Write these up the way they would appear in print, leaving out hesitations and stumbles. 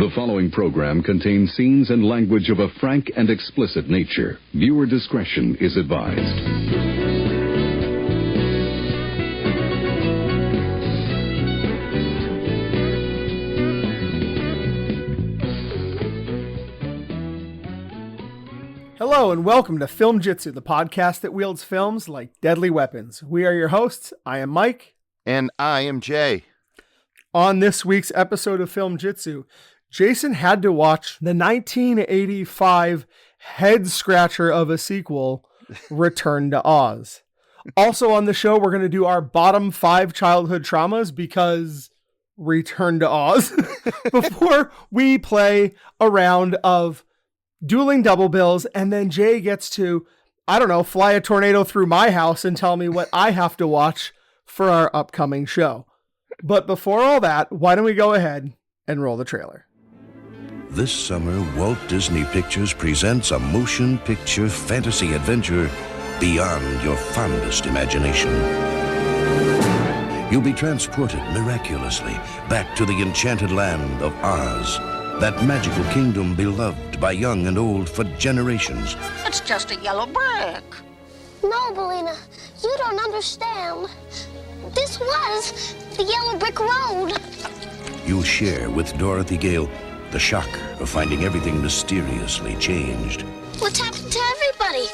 The following program contains scenes and language of a frank and explicit nature. Viewer discretion is advised. Hello and welcome to Film Jitsu, the podcast that wields films like deadly weapons. We are your hosts. I am Mike. And I am Jay. On this week's episode of Film Jitsu, Jason had to watch the 1985 head-scratcher of a sequel, Return to Oz. Also on the show, we're going to do our bottom 5 childhood traumas because Return to Oz. Before we play a round of dueling double bills, and then Jay gets to, fly a tornado through my house and tell me what I have to watch for our upcoming show. But before all that, why don't we go ahead and roll the trailer? This summer, Walt Disney Pictures presents a motion picture fantasy adventure beyond your fondest imagination. You'll be transported miraculously back to the enchanted land of Oz, that magical kingdom beloved by young and old for generations. It's just a yellow brick. No, Belina, you don't understand. This was the yellow brick road. You'll share with Dorothy Gale the shock of finding everything mysteriously changed. What's happened to everybody?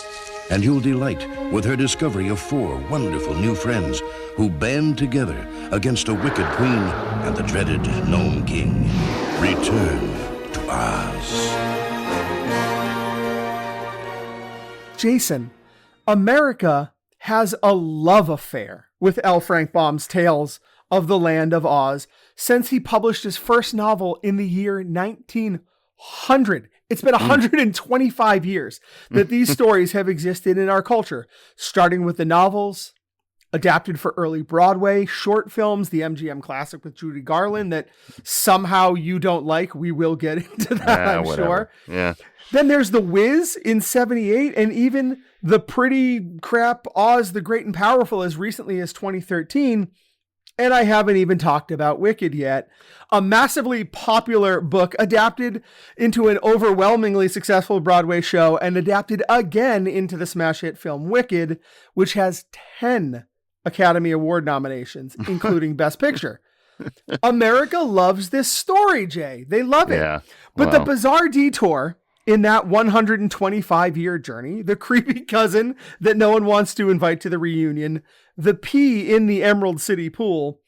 And you'll delight with her discovery of 4 wonderful new friends who band together against a wicked queen and the dreaded Gnome King. Return to Oz. Jason, America has a love affair with L. Frank Baum's Tales of the Land of Oz since he published his first novel in the year 1900. It's been 125 years that these stories have existed in our culture, starting with the novels, adapted for early Broadway, short films, the MGM classic with Judy Garland that somehow you don't like. We will get into that, I'm sure. Yeah. Then there's The Wiz in 78, and even the pretty crap Oz the Great and Powerful as recently as 2013. And I haven't even talked about Wicked yet, a massively popular book adapted into an overwhelmingly successful Broadway show and adapted again into the smash hit film Wicked, which has 10 Academy Award nominations, including Best Picture. America loves this story, Jay. They love it. Yeah. But the bizarre detour in that 125-year journey, the creepy cousin that no one wants to invite to the reunion, the pea in the Emerald City pool,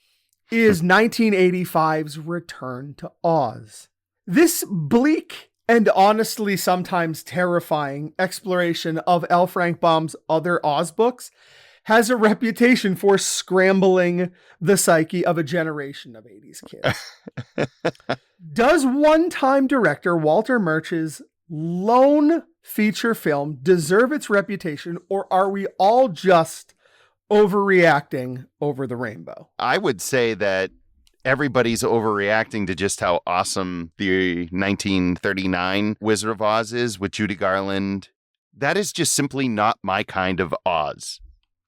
is 1985's Return to Oz. This bleak and honestly sometimes terrifying exploration of L. Frank Baum's other Oz books has a reputation for scrambling the psyche of a generation of 80s kids. Does one-time director Walter Murch's lone feature film deserve its reputation, or are we all just overreacting over the rainbow? I would say that everybody's overreacting to just how awesome the 1939 Wizard of Oz is with Judy Garland. That is just simply not my kind of Oz.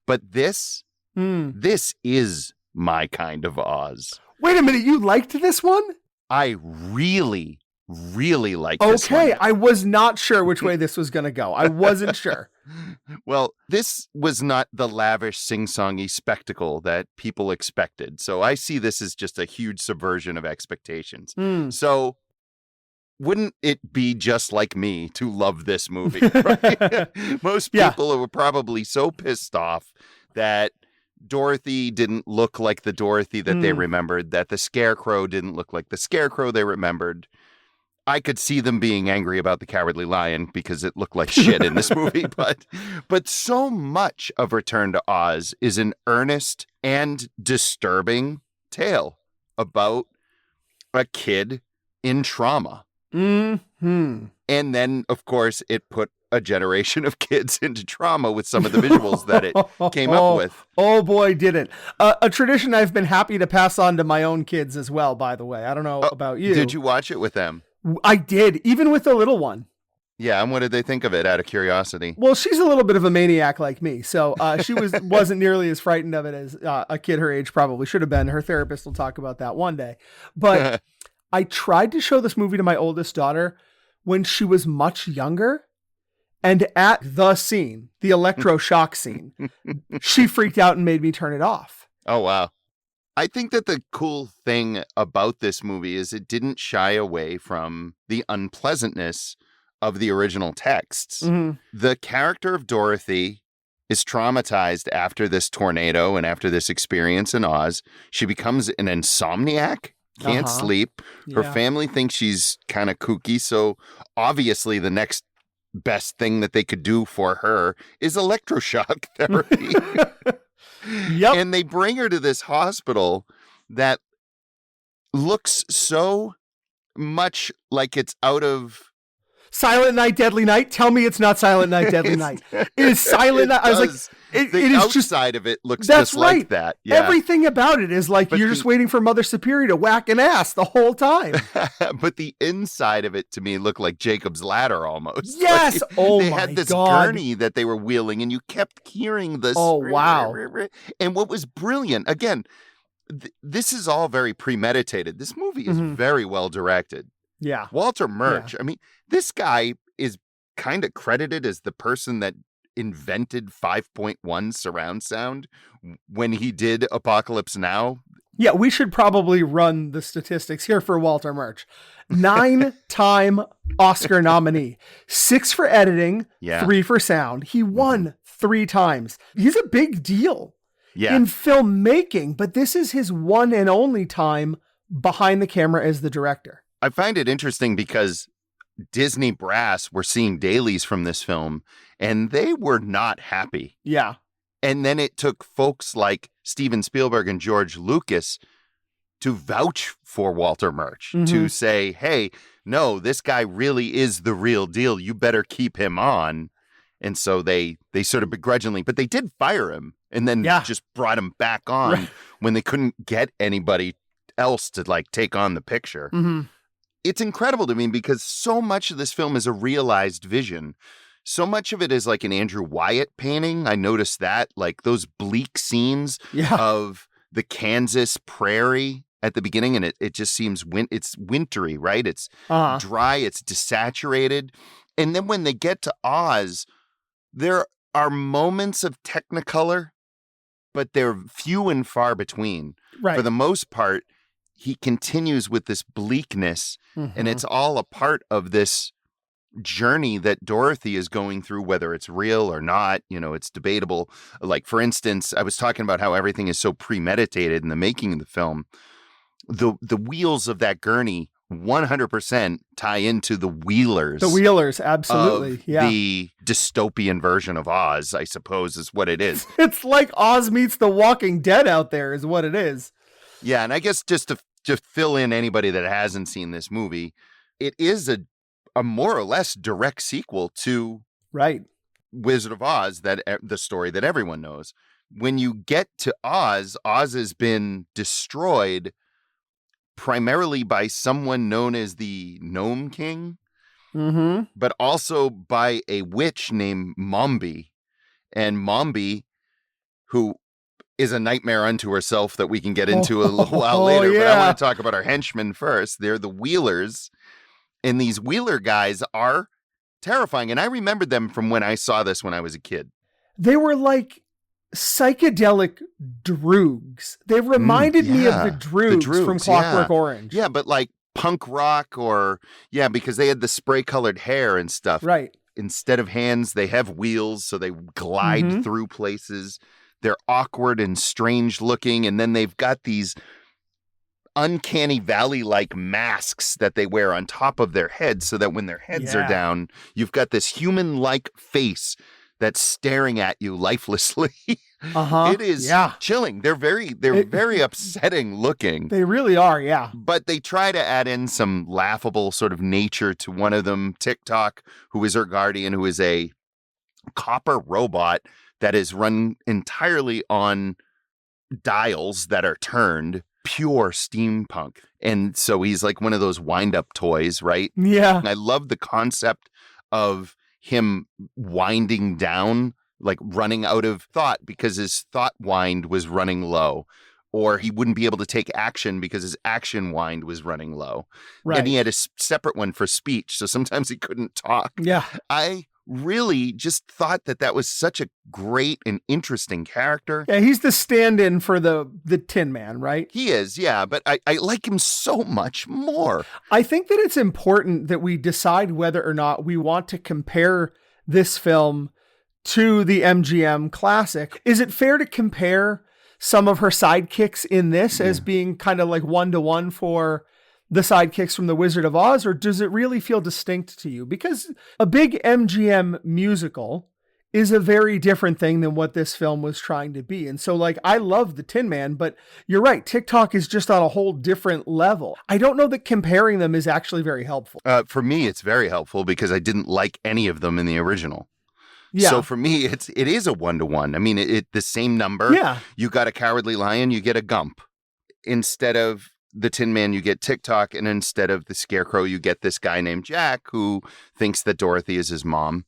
But this is my kind of Oz. Wait a minute, you liked this one? I really like this one. Okay, I was not sure which way this was going to go. I wasn't sure. Well, this was not the lavish sing-songy spectacle that people expected. So I see this as just a huge subversion of expectations. So wouldn't it be just like me to love this movie? Right? Most people were probably so pissed off that Dorothy didn't look like the Dorothy that they remembered, that the Scarecrow didn't look like the Scarecrow they remembered. I could see them being angry about the Cowardly Lion because it looked like shit in this movie, but so much of Return to Oz is an earnest and disturbing tale about a kid in trauma. Mm-hmm. And then, of course, it put a generation of kids into trauma with some of the visuals that it came up with. Oh boy, did it. A tradition I've been happy to pass on to my own kids as well, by the way. I don't know about you. Did you watch it with them? I did, even with the little one. Yeah, and what did they think of it, out of curiosity? Well, she's a little bit of a maniac like me, so she wasn't nearly as frightened of it as a kid her age probably should have been. Her therapist will talk about that one day. But I tried to show this movie to my oldest daughter when she was much younger. And at the scene, the electroshock scene, she freaked out and made me turn it off. Oh, wow. I think that the cool thing about this movie is it didn't shy away from the unpleasantness of the original texts. Mm-hmm. The character of Dorothy is traumatized after this tornado and after this experience in Oz. She becomes an insomniac, can't sleep. Her family thinks she's kind of kooky. So obviously the next best thing that they could do for her is electroshock therapy. Yep. And they bring her to this hospital that looks so much like it's out of Silent Night, Deadly Night. Tell me it's not Silent Night, Deadly Night. It is Silent Night. I was like, the it is outside of it looks that's just like right. that. Yeah. Everything about it is like you're just waiting for Mother Superior to whack an ass the whole time. But the inside of it to me looked like Jacob's Ladder almost. Yes. Like, oh they my had this God. gurney that they were wheeling, and you kept hearing this. Oh, wow. And what was brilliant, again, this is all very premeditated. This movie is very well directed. Yeah. Walter Murch, I mean, this guy is kind of credited as the person that invented 5.1 surround sound when he did Apocalypse Now. Yeah, we should probably run the statistics here for Walter Murch. 9-time Oscar nominee, 6 for editing, 3 for sound. He won 3 times. He's a big deal in filmmaking, but this is his one and only time behind the camera as the director. I find it interesting because Disney brass were seeing dailies from this film and they were not happy. Yeah. And then it took folks like Steven Spielberg and George Lucas to vouch for Walter Murch, to say, hey, no, this guy really is the real deal. You better keep him on. And so they sort of begrudgingly, but they did fire him and then just brought him back on when they couldn't get anybody else to like take on the picture. It's incredible to me because so much of this film is a realized vision. So much of it is like an Andrew Wyatt painting. I noticed that, like those bleak scenes of the Kansas prairie at the beginning, and it just seems it's wintry, right? It's dry, it's desaturated. And then when they get to Oz, there are moments of Technicolor, but they're few and far between. Right. For the most part, he continues with this bleakness, and it's all a part of this journey that Dorothy is going through, whether it's real or not. You know, it's debatable. Like, for instance, I was talking about how everything is so premeditated in the making of the film. The wheels of that gurney 100% tie into the Wheelers. The Wheelers, absolutely. The dystopian version of Oz, I suppose, is what it is. It's like Oz meets The Walking Dead out there is what it is. Yeah, and I guess just to fill in anybody that hasn't seen this movie, it is a more or less direct sequel to Wizard of Oz, that the story that everyone knows. When you get to Oz, Oz has been destroyed primarily by someone known as the Gnome King, but also by a witch named Mombi. And Mombi, who is a nightmare unto herself that we can get into a little while later. But I want to talk about our henchmen first. They're the Wheelers. And these Wheeler guys are terrifying. And I remembered them from when I saw this when I was a kid. They were like psychedelic droogs. They reminded me of the droogs from Clockwork Orange. Yeah, but like punk rock because they had the spray colored hair and stuff. Right. Instead of hands, they have wheels. So they glide through places. They're awkward and strange looking. And then they've got these uncanny valley-like masks that they wear on top of their heads so that when their heads are down, you've got this human-like face that's staring at you lifelessly. It is chilling. They're very upsetting looking. They really are, yeah. But they try to add in some laughable sort of nature to one of them, TikTok, who is her guardian, who is a copper robot that is run entirely on dials that are turned, pure steampunk. And so he's like one of those wind-up toys, right? Yeah. And I love the concept of him winding down, like running out of thought because his thought wind was running low. or he wouldn't be able to take action because his action wind was running low. Right. And he had a separate one for speech, so sometimes he couldn't talk. Yeah. I really just thought that was such a great and interesting character. Yeah, he's the stand-in for the Tin Man, right? He is, yeah, but I like him so much more. I think that it's important that we decide whether or not we want to compare this film to the MGM classic. Is it fair to compare some of her sidekicks in this as being kind of like one-to-one for the sidekicks from The Wizard of Oz, or does it really feel distinct to you? Because a big MGM musical is a very different thing than what this film was trying to be. And so, like, I love the Tin Man, but you're right, TikTok is just on a whole different level. I don't know that comparing them is actually very helpful. For me, it's very helpful because I didn't like any of them in the original. Yeah. So for me, it is a one-to-one. I mean, it the same number. Yeah. You got a Cowardly Lion, you get a Gump. Instead of the Tin Man, you get TikTok, and instead of the Scarecrow, you get this guy named Jack who thinks that Dorothy is his mom.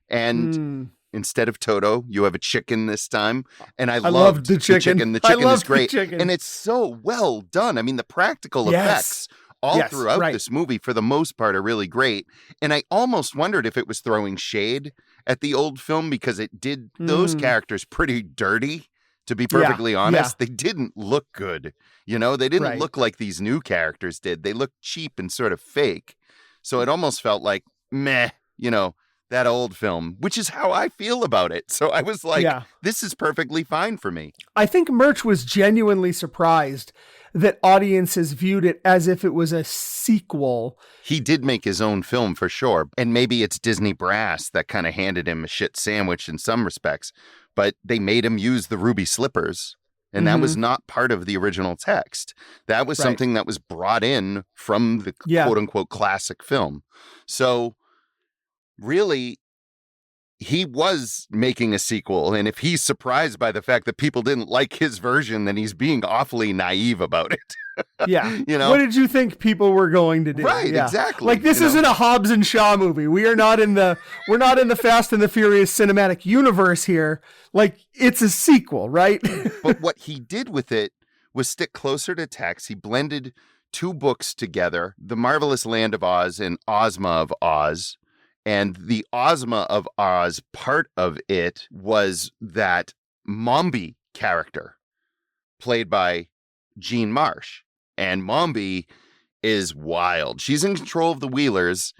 And instead of Toto, you have a chicken this time. And I loved the chicken. The chicken is great. The chicken. And it's so well done. I mean, the practical effects all throughout this movie, for the most part, are really great. And I almost wondered if it was throwing shade at the old film because it did those characters pretty dirty. To be perfectly honest, they didn't look good. You know, they didn't look like these new characters did. They looked cheap and sort of fake. So it almost felt like, meh, you know, that old film, which is how I feel about it. So I was like, this is perfectly fine for me. I think Murch was genuinely surprised that audiences viewed it as if it was a sequel. He did make his own film for sure. And maybe it's Disney brass that kind of handed him a shit sandwich in some respects. But they made him use the ruby slippers. And that was not part of the original text. That was something that was brought in from the quote unquote classic film. So really, he was making a sequel. And if he's surprised by the fact that people didn't like his version, then he's being awfully naive about it. Yeah. You know? What did you think people were going to do? Right, exactly. Like, this isn't a Hobbs and Shaw movie. We're not in the Fast and the Furious cinematic universe here. Like, it's a sequel, right? But what he did with it was stick closer to text. He blended two books together, The Marvelous Land of Oz and Ozma of Oz. And the Ozma of Oz part of it was that Mombi character played by Jean Marsh. And Mombi is wild. She's in control of the Wheelers.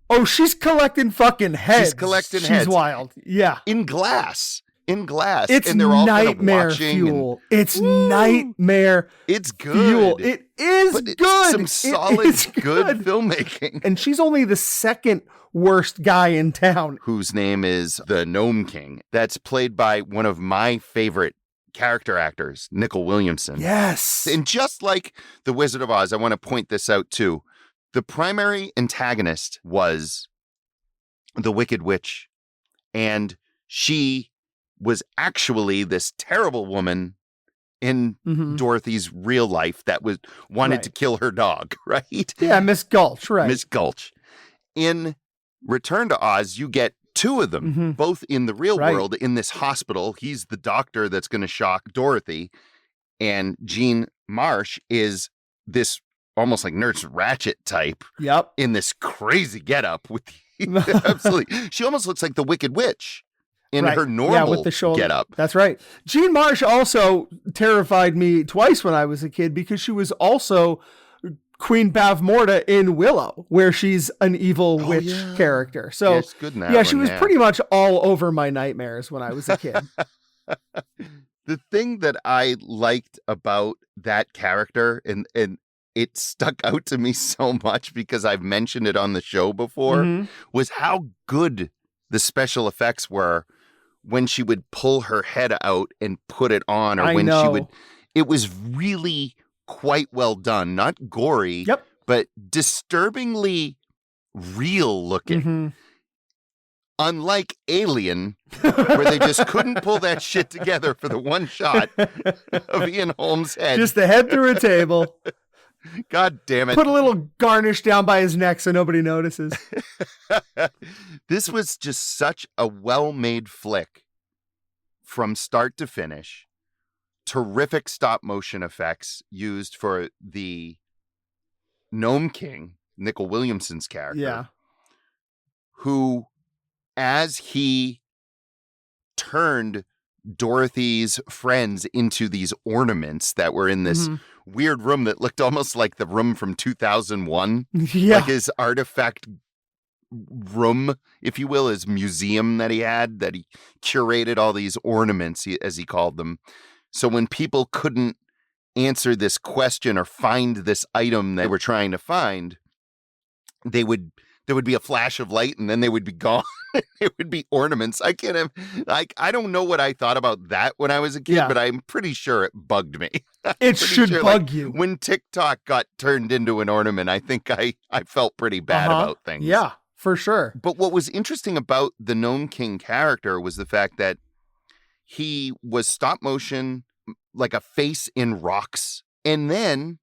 Oh, she's collecting fucking heads. She's collecting heads. She's wild. Yeah. In glass. It's and they're all nightmare fuel. It's nightmare. It's good. Fuel. It is but it's good. Some solid, good filmmaking. And she's only the second worst guy in town. Whose name is the Gnome King. That's played by one of my favorite character actors, Nicol Williamson. Yes. And just like The Wizard of Oz, I want to point this out too. The primary antagonist was the Wicked Witch. And she was actually this terrible woman in Dorothy's real life that wanted to kill her dog, right? Yeah, Miss Gulch, right. Miss Gulch. In Return to Oz, you get two of them, both in the real world, in this hospital. He's the doctor that's going to shock Dorothy. And Jean Marsh is this almost like Nurse Ratched type. Yep. In this crazy getup with absolutely. She almost looks like the Wicked Witch in her normal with the shoulder getup. That's right. Jean Marsh also terrified me twice when I was a kid because she was also Queen Bavmorda in Willow, where she's an evil witch character. So it's good in that she was pretty much all over my nightmares when I was a kid. The thing that I liked about that character, and it stuck out to me so much because I've mentioned it on the show before, was how good the special effects were when she would pull her head out and put it on, or she would. It was really quite well done, not gory, but disturbingly real looking. Unlike Alien, where they just couldn't pull that shit together for the one shot of Ian Holmes' head. Just the head through a table. God damn it. Put a little garnish down by his neck so nobody notices. This was just such a well-made flick from start to finish. terrific stop motion effects used for the Gnome King, Nicol Williamson's character, who, as he turned Dorothy's friends into these ornaments that were in this weird room that looked almost like the room from 2001, like his artifact room, if you will, his museum that he had, that he curated all these ornaments, as he called them. So when people couldn't answer this question or find this item they were trying to find, there would be a flash of light and then they would be gone. It would be ornaments. I don't know what I thought about that when I was a kid, but I'm pretty sure it bugged me. It should bug you. When TikTok got turned into an ornament, I think I felt pretty bad about things. Yeah, for sure. But what was interesting about the Gnome King character was the fact that he was stop motion, like a face in rocks. And then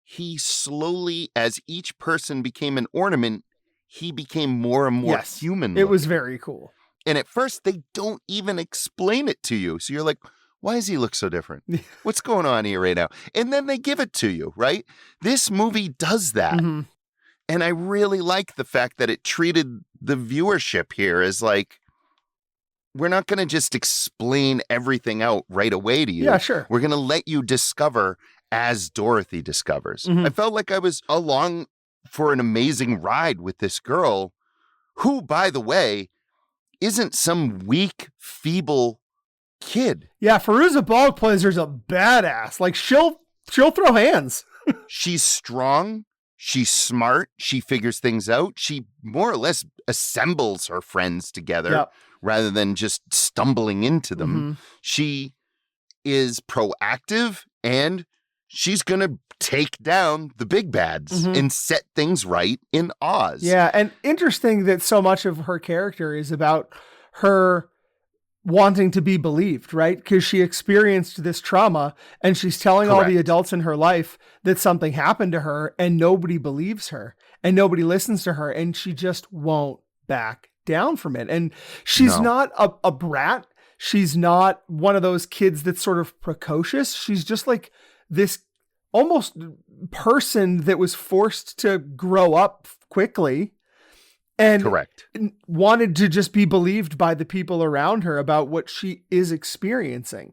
he slowly, as each person became an ornament, he became more and more human. It was very cool. And at first, they don't even explain it to you. So you're like, why does he look so different? What's going on here right now? And then they give it to you, right? This movie does that. And I really like the fact that it treated the viewership here as like, we're not going to just explain everything out right away to you. Yeah, sure. We're going to let you discover as Dorothy discovers. I felt like I was along for an amazing ride with this girl who, by the way, isn't some weak, feeble kid. Yeah, Fairuza Balk plays her as a badass. Like she'll throw hands. She's strong. She's smart. She figures things out. She more or less assembles her friends together rather than just stumbling into them. She is proactive and she's going to take down the big bads and set things right in Oz. Yeah, and interesting that so much of her character is about her wanting to be believed, right? Because she experienced this trauma and she's telling all the adults in her life that something happened to her and nobody believes her and nobody listens to her and she just won't back down from it. And she's not a brat. She's not one of those kids that's sort of precocious. She's just like this almost person that was forced to grow up quickly and wanted to just be believed by the people around her about what she is experiencing.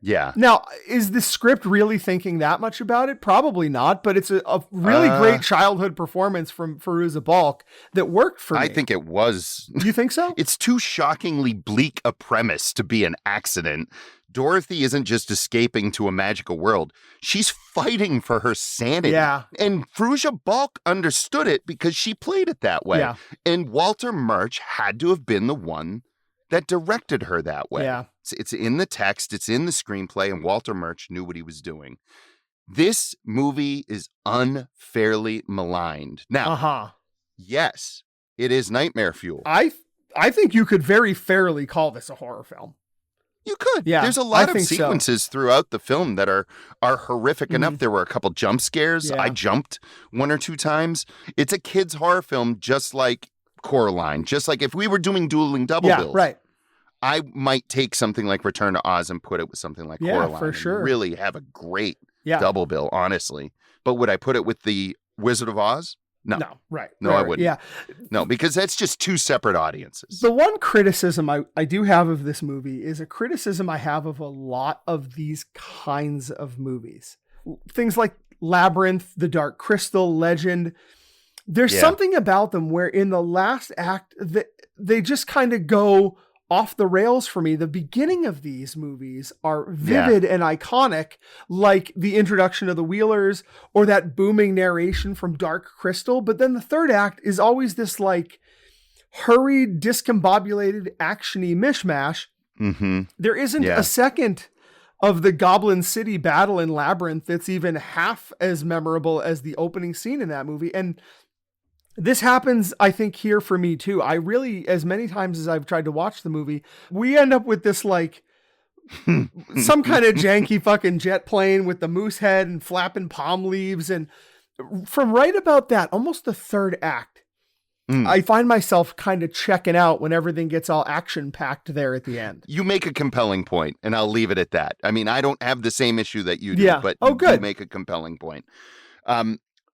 Now, is the script really thinking that much about it? Probably not, but it's a really great childhood performance from Fairuza Balk that worked for me. I think it was. Do you think so? It's too shockingly bleak a premise to be an accident. Dorothy isn't just escaping to a magical world. She's fighting for her sanity. Yeah. And Fairuza Balk understood it because she played it that way. Yeah. And Walter Murch had to have been the one that directed her that way. Yeah. It's in the text, it's in the screenplay, and Walter Murch knew what he was doing. This movie is unfairly maligned. Now, yes, it is nightmare fuel. I think you could very fairly call this a horror film. You could. Yeah, there's a lot I of think sequences throughout the film that are horrific enough. There were a couple jump scares. Yeah. I jumped one or two times. It's a kid's horror film, just like Coraline. Just like if we were doing dueling double bills. Right. I might take something like Return to Oz and put it with something like Coraline. For sure. And really have a great double bill, honestly. But would I put it with the Wizard of Oz? No. Right. No, right, I wouldn't. Yeah. No, because that's just two separate audiences. The one criticism I do have of this movie is a criticism I have of a lot of these kinds of movies. Things like Labyrinth, The Dark Crystal, Legend. There's something about them where in the last act they just kind of go off the rails for me. The beginning of these movies are vivid and iconic, like the introduction of the Wheelers or that booming narration from Dark Crystal. But then the third act is always this like hurried, discombobulated, actiony mishmash. There isn't a second of the Goblin City battle in Labyrinth that's even half as memorable as the opening scene in that movie. And this happens, I think, here for me too. I really, as many times as I've tried to watch the movie, we end up with this like some kind of janky fucking jet plane with the moose head and flapping palm leaves. And from right about that, almost the third act, I find myself kind of checking out when everything gets all action-packed there at the end. You make a compelling point, and I'll leave it at that. I mean, I don't have the same issue that you do, Yeah. but Oh, good. you make a compelling point.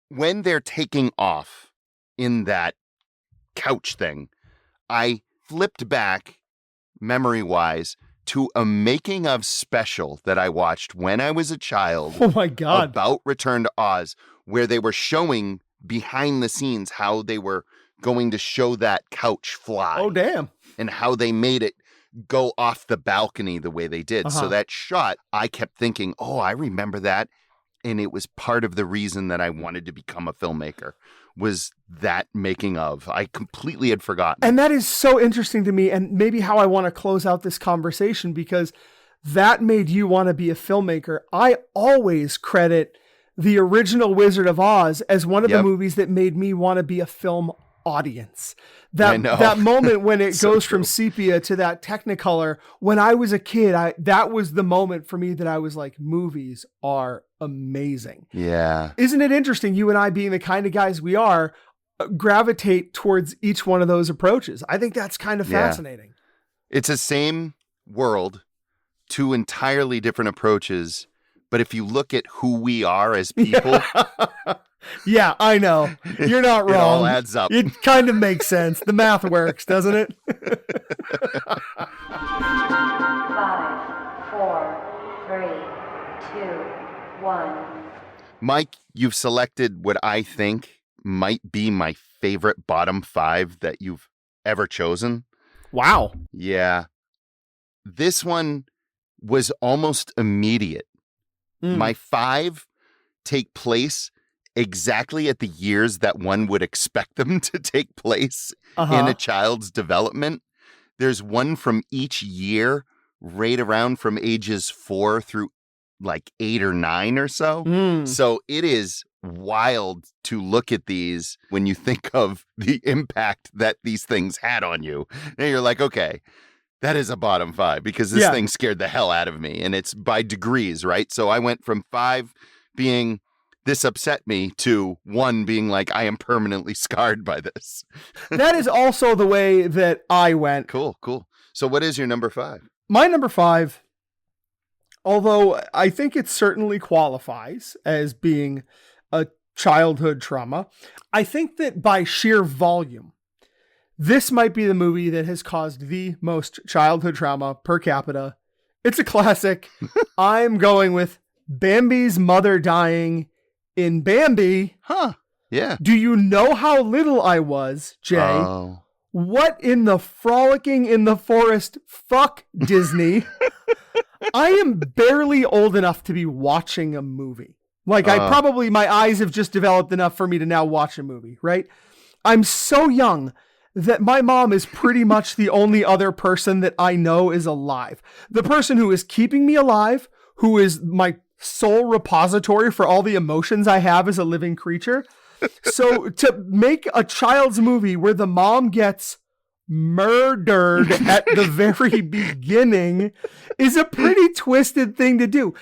When they're taking off in that couch thing, I flipped back, memory-wise, to a making of special that I watched when I was a child. Oh, my God. About Return to Oz, where they were showing behind the scenes how they were going to show that couch fly. Oh, damn. And how they made it go off the balcony the way they did. So that shot, I kept thinking, oh, I remember that. And it was part of the reason that I wanted to become a filmmaker, was that making of. I completely had forgotten. And that is so interesting to me, and maybe how I want to close out this conversation, because that made you want to be a filmmaker. I always credit the original Wizard of Oz as one of the movies that made me want to be a film audience. That moment when it goes from sepia to that Technicolor, when I was a kid, that was the moment for me that I was like, movies are amazing. Yeah. Isn't it interesting, you and I, being the kind of guys we are, gravitate towards each one of those approaches? I think that's kind of fascinating. It's the same world, two entirely different approaches, but if you look at who we are as people... Yeah, I know. You're not wrong. It all adds up. It kind of makes sense. The math works, doesn't it? 5, 4, 3, 2, 1. Mike, you've selected what I think might be my favorite bottom 5 that you've ever chosen. Wow. Yeah. This one was almost immediate. My 5 take place exactly at the years that one would expect them to take place in a child's development. There's one from each year, right around from ages 4 through like 8 or 9 or so. So it is wild to look at these when you think of the impact that these things had on you. And you're like, okay, that is a bottom 5, because this thing scared the hell out of me, and it's by degrees, right? So I went from 5 being, this upset me, to 1 being like, I am permanently scarred by this. That is also the way that I went. Cool. So what is your number 5? My number 5, although I think it certainly qualifies as being a childhood trauma, I think that by sheer volume, this might be the movie that has caused the most childhood trauma per capita. It's a classic. I'm going with Bambi's mother dying in Bambi. Huh. Yeah. Do you know how little I was, Jay? Oh. What in the frolicking in the forest? Fuck Disney. I am barely old enough to be watching a movie. Like, my eyes have just developed enough for me to now watch a movie, right? I'm so young that my mom is pretty much the only other person that I know is alive. The person who is keeping me alive, who is my sole repository for all the emotions I have as a living creature. So to make a child's movie where the mom gets murdered at the very beginning is a pretty twisted thing to do.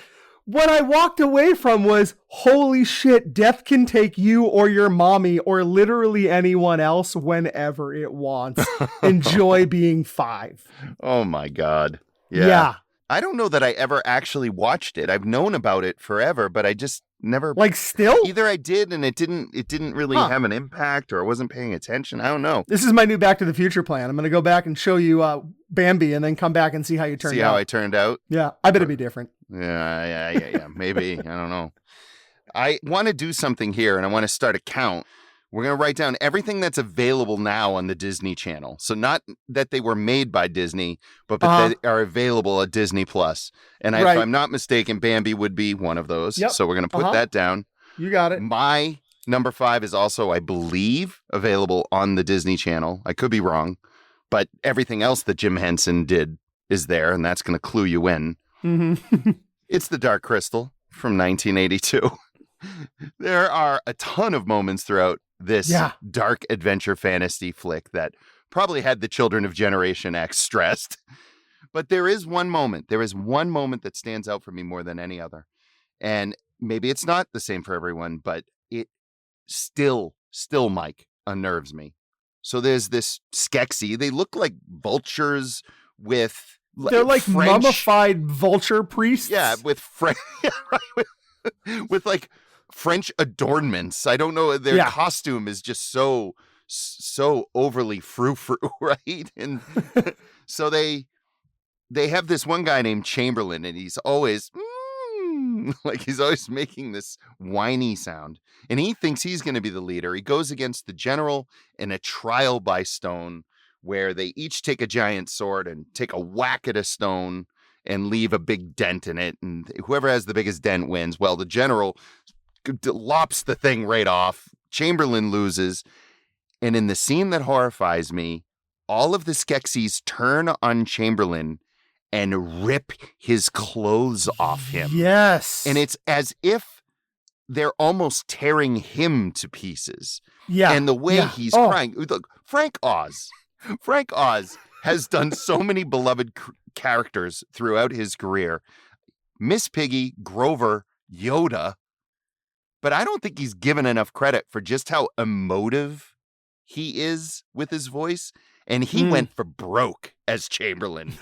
What I walked away from was, holy shit, death can take you or your mommy or literally anyone else whenever it wants. Enjoy being 5. Oh my God. Yeah. I don't know that I ever actually watched it. I've known about it forever, but I just never, like, still either I did and it didn't really have an impact, or I wasn't paying attention. I don't know. This is my new Back to the Future plan. I'm going to go back and show you Bambi and then come back and see how you turned out. See how I turned out? Yeah. I bet it'd be different. Yeah. Maybe. I don't know. I want to do something here, and I want to start a count. We're going to write down everything that's available now on the Disney Channel. So not that they were made by Disney, but they are available at Disney Plus. And if I'm not mistaken, Bambi would be one of those. Yep. So we're going to put that down. You got it. My number 5 is also, I believe, available on the Disney Channel. I could be wrong, but everything else that Jim Henson did is there, and that's going to clue you in. Mm-hmm. It's The Dark Crystal from 1982. There are a ton of moments throughout this dark adventure fantasy flick that probably had the children of Generation X stressed. But there is one moment that stands out for me more than any other. And maybe it's not the same for everyone, but it still, Mike, unnerves me. So there's this Skeksis. They look like vultures with They're like mummified vulture priests. Yeah, with with like French adornments. I don't know. Their costume is just so overly frou-frou, right? And so they have this one guy named Chamberlain, and he's always like he's always making this whiny sound, and he thinks he's going to be the leader. He goes against the general in a trial by stone, where they each take a giant sword and take a whack at a stone and leave a big dent in it, and whoever has the biggest dent wins. Well, the general lops the thing right off. Chamberlain loses, and in the scene that horrifies me, all of the Skeksis turn on Chamberlain and rip his clothes off him. Yes. And it's as if they're almost tearing him to pieces. Yeah. And the way he's crying. Look, Frank Oz has done so many beloved characters throughout his career. Miss Piggy, Grover, Yoda. But I don't think he's given enough credit for just how emotive he is with his voice. And he went for broke as Chamberlain.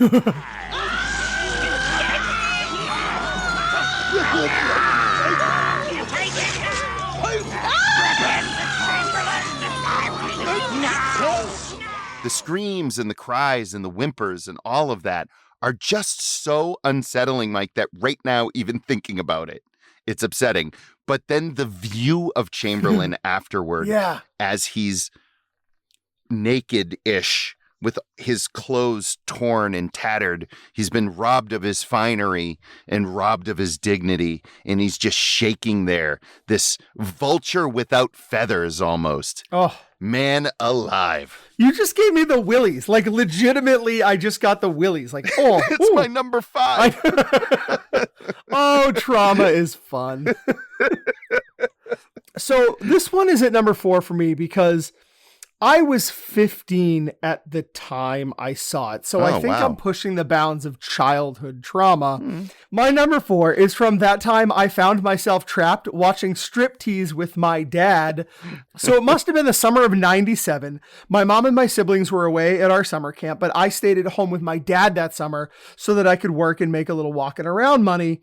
The screams and the cries and the whimpers and all of that are just so unsettling, Mike, that right now, even thinking about it, it's upsetting. But then the view of Chamberlain afterward, as he's naked-ish, with his clothes torn and tattered. He's been robbed of his finery and robbed of his dignity, and he's just shaking there. This vulture without feathers, almost. Oh. Man alive. You just gave me the willies. Like, legitimately, I just got the willies. Like, oh. It's my number 5. Oh, trauma is fun. So this one is at number 4 for me because I was 15 at the time I saw it. So I think I'm pushing the bounds of childhood trauma. My number 4 is from that time I found myself trapped watching striptease with my dad. So it must have been the summer of 97. My mom and my siblings were away at our summer camp, but I stayed at home with my dad that summer so that I could work and make a little walking around money.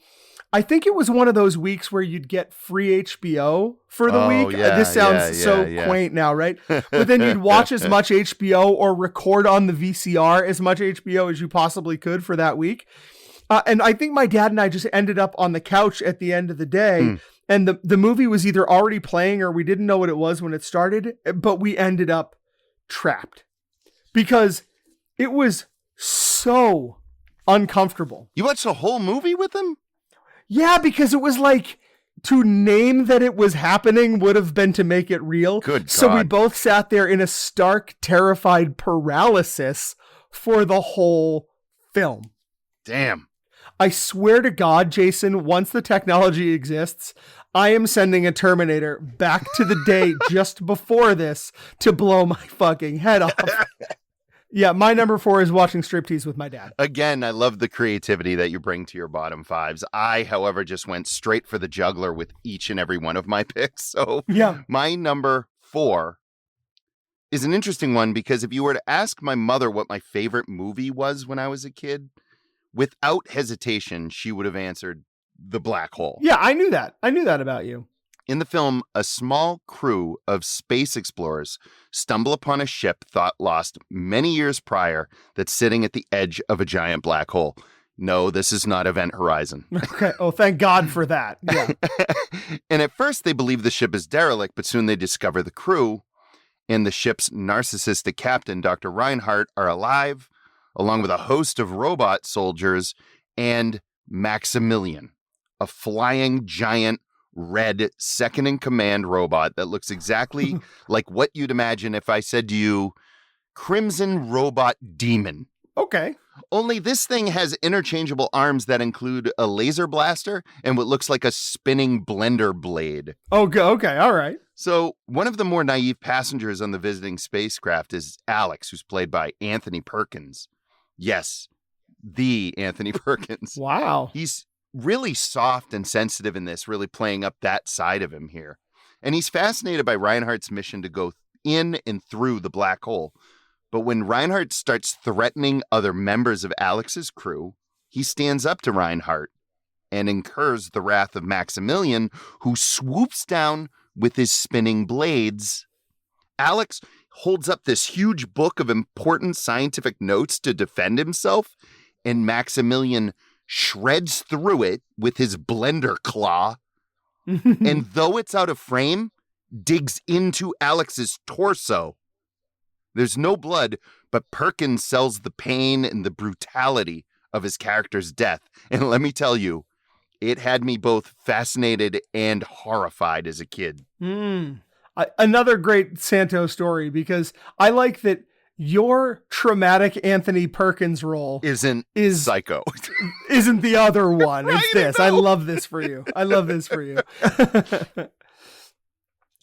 I think it was one of those weeks where you'd get free HBO for the week. This sounds quaint now, right? But then you'd watch as much HBO or record on the VCR as much HBO as you possibly could for that week. And I think my dad and I just ended up on the couch at the end of the day. And the movie was either already playing or we didn't know what it was when it started. But we ended up trapped because it was so uncomfortable. You watched the whole movie with him? Yeah, because it was like, to name that it was happening would have been to make it real. Good God. So we both sat there in a stark, terrified paralysis for the whole film. Damn. I swear to God, Jason, once the technology exists, I am sending a Terminator back to the day just before this to blow my fucking head off. Yeah, my number 4 is watching striptease with my dad. Again, I love the creativity that you bring to your bottom 5s. I, however, just went straight for the juggler with each and every one of my picks. So my number 4 is an interesting one because if you were to ask my mother what my favorite movie was when I was a kid, without hesitation, she would have answered The Black Hole. Yeah, I knew that. I knew that about you. In the film, a small crew of space explorers stumble upon a ship thought lost many years prior that's sitting at the edge of a giant black hole. No, this is not Event Horizon. Okay. Oh, thank God for that. Yeah. And at first they believe the ship is derelict, but soon they discover the crew and the ship's narcissistic captain, Dr. Reinhardt, are alive, along with a host of robot soldiers and Maximilian, a flying giant red second-in-command robot that looks exactly like what you'd imagine if I said to you, Crimson Robot Demon. Okay. Only this thing has interchangeable arms that include a laser blaster and what looks like a spinning blender blade. Okay, all right. So one of the more naive passengers on the visiting spacecraft is Alex, who's played by Anthony Perkins. Yes, the Anthony Perkins. Wow. He's really soft and sensitive in this, really playing up that side of him here. And he's fascinated by Reinhardt's mission to go in and through the black hole. But when Reinhardt starts threatening other members of Alex's crew, he stands up to Reinhardt and incurs the wrath of Maximilian, who swoops down with his spinning blades. Alex holds up this huge book of important scientific notes to defend himself, and Maximilian shreds through it with his blender claw. And though it's out of frame, digs into Alex's torso. There's no blood, but Perkins sells the pain and the brutality of his character's death. And let me tell you, it had me both fascinated and horrified as a kid. Another great Santo story, because I like that your traumatic Anthony Perkins role is Psycho. Isn't the other one. Right, It's this. I love this for you.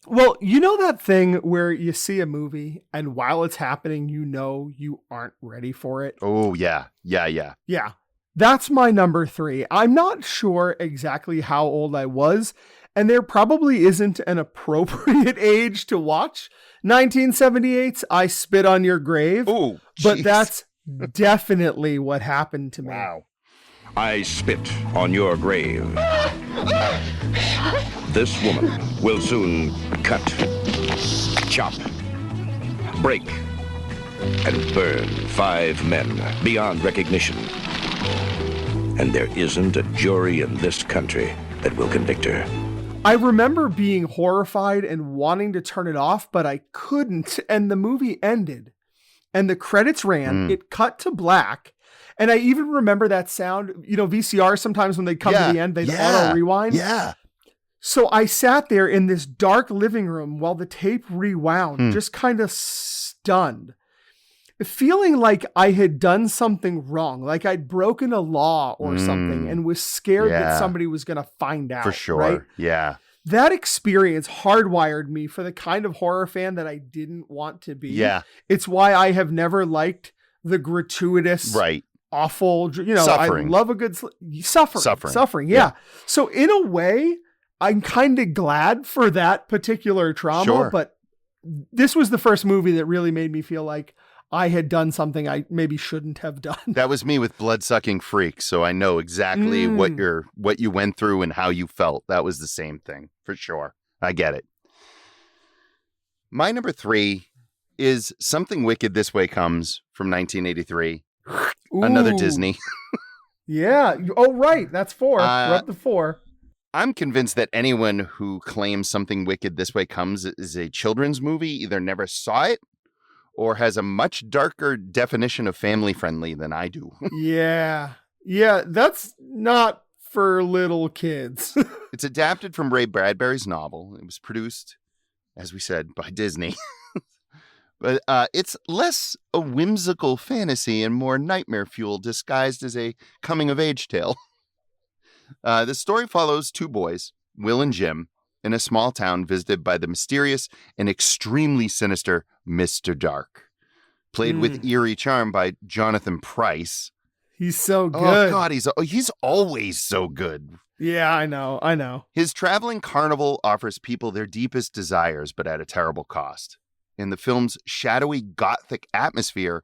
Well, you know that thing where you see a movie and while it's happening, you know you aren't ready for it? Oh, yeah. Yeah. That's my number 3. I'm not sure exactly how old I was, and there probably isn't an appropriate age to watch 1978's I Spit on Your Grave. Oh, but that's definitely what happened to me. Wow. I spit on your grave. This woman will soon cut, chop, break, and burn 5 men beyond recognition. And there isn't a jury in this country that will convict her. I remember being horrified and wanting to turn it off, but I couldn't, and the movie ended. And the credits ran, it cut to black, and I even remember that sound, VCR sometimes when they come to the end, they'd auto rewind. Yeah. So I sat there in this dark living room while the tape rewound, just kind of stunned, feeling like I had done something wrong, like I'd broken a law or something and was scared that somebody was going to find out. For sure. Right? Yeah. That experience hardwired me for the kind of horror fan that I didn't want to be. Yeah. It's why I have never liked the gratuitous, awful, suffering. I love a good suffering. Yeah. So in a way, I'm kind of glad for that particular trauma, but this was the first movie that really made me feel like I had done something I maybe shouldn't have done. That was me with Blood-Sucking Freaks, so I know exactly what you went through and how you felt. That was the same thing, for sure. I get it. My number 3 is Something Wicked This Way Comes from 1983. Another Disney. Yeah. Oh, right. That's 4. We're up to 4. I'm convinced that anyone who claims Something Wicked This Way Comes is a children's movie either never saw it or has a much darker definition of family-friendly than I do. Yeah, that's not for little kids. It's adapted from Ray Bradbury's novel. It was produced, as we said, by Disney. But it's less a whimsical fantasy and more nightmare fuel disguised as a coming-of-age tale. The story follows 2 boys, Will and Jim, in a small town visited by the mysterious and extremely sinister Mr. Dark, played with eerie charm by Jonathan Pryce. He's so good. Oh, God, he's always so good. Yeah, I know. His traveling carnival offers people their deepest desires, but at a terrible cost. And the film's shadowy gothic atmosphere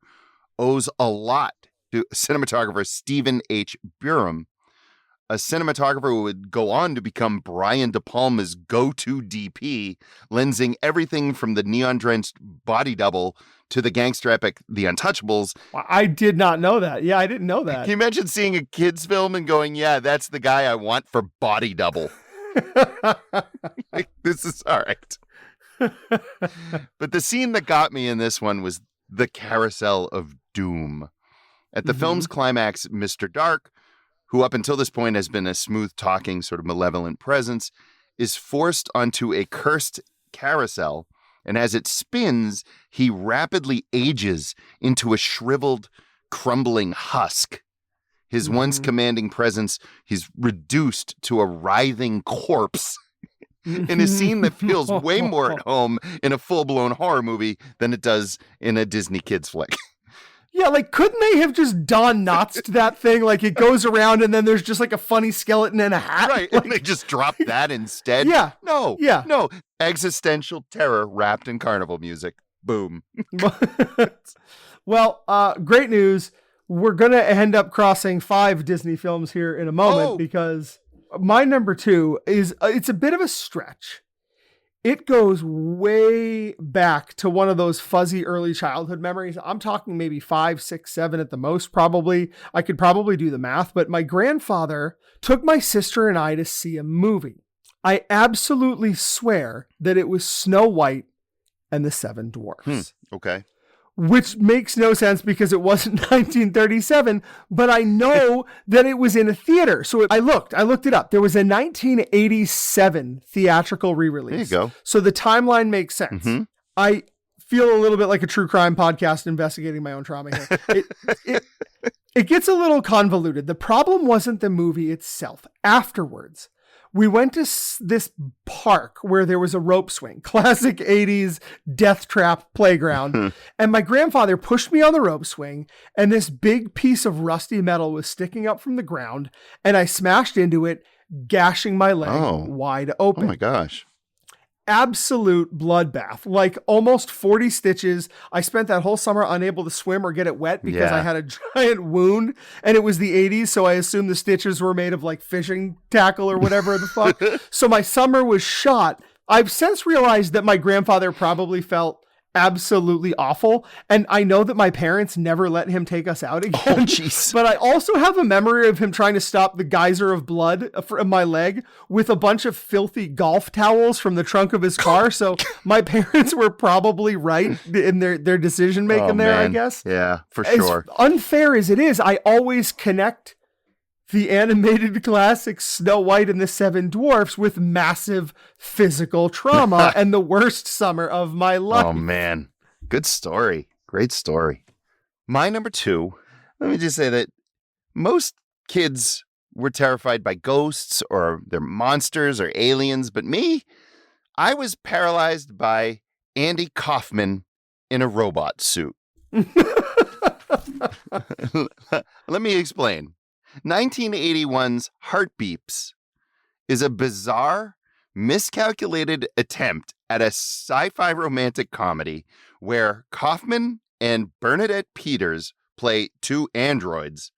owes a lot to cinematographer Stephen H. Burham, a cinematographer who would go on to become Brian De Palma's go-to DP, lensing everything from the neon-drenched Body Double to the gangster epic The Untouchables. I did not know that. Yeah, I didn't know that. Can you imagine seeing a kid's film and going, yeah, that's the guy I want for Body Double? This is all right. But the scene that got me in this one was the Carousel of Doom. At the film's climax, Mr. Dark, who up until this point has been a smooth-talking, sort of malevolent presence, is forced onto a cursed carousel, and as it spins, he rapidly ages into a shriveled, crumbling husk. His once commanding presence, he's reduced to a writhing corpse in a scene that feels way more at home in a full-blown horror movie than it does in a Disney kids flick. Yeah, like, couldn't they have just Don Knotts'd that thing? Like, it goes around and then there's just like a funny skeleton and a hat. Right, Like, and they just drop that instead. Yeah. No, Yeah. no. Existential terror wrapped in carnival music. Boom. Well, great news. We're going to end up crossing 5 Disney films here in a moment because my number 2 is, it's a bit of a stretch. It goes way back to one of those fuzzy early childhood memories. I'm talking maybe 5, 6, 7 at the most, probably. I could probably do the math, but my grandfather took my sister and I to see a movie. I absolutely swear that it was Snow White and the Seven Dwarfs. Okay. Which makes no sense because it wasn't 1937, but I know that it was in a theater. So I looked it up. There was a 1987 theatrical re-release. There you go. So the timeline makes sense. Mm-hmm. I feel a little bit like a true crime podcast investigating my own trauma here. It gets a little convoluted. The problem wasn't the movie itself. Afterwards, we went to this park where there was a rope swing, classic 80s death trap playground. And my grandfather pushed me on the rope swing and this big piece of rusty metal was sticking up from the ground and I smashed into it, gashing my leg wide open. Oh my gosh. Absolute bloodbath, like almost 40 stitches. I spent that whole summer unable to swim or get it wet because I had a giant wound and it was the 80s. So I assumed the stitches were made of like fishing tackle or whatever the fuck. So my summer was shot. I've since realized that my grandfather probably felt absolutely awful. And I know that my parents never let him take us out again. Oh, jeez. But I also have a memory of him trying to stop the geyser of blood from my leg with a bunch of filthy golf towels from the trunk of his car. So my parents were probably right in their decision making there, man. I guess. Yeah, for sure. As unfair as it is, I always connect the animated classic Snow White and the Seven Dwarfs with massive physical trauma and the worst summer of my life. Oh, man. Good story. Great story. My number 2, let me just say that most kids were terrified by ghosts or they're monsters or aliens, but me, I was paralyzed by Andy Kaufman in a robot suit. Let me explain. 1981's Heart Beeps is a bizarre, miscalculated attempt at a sci-fi romantic comedy where Kaufman and Bernadette Peters play 2 androids,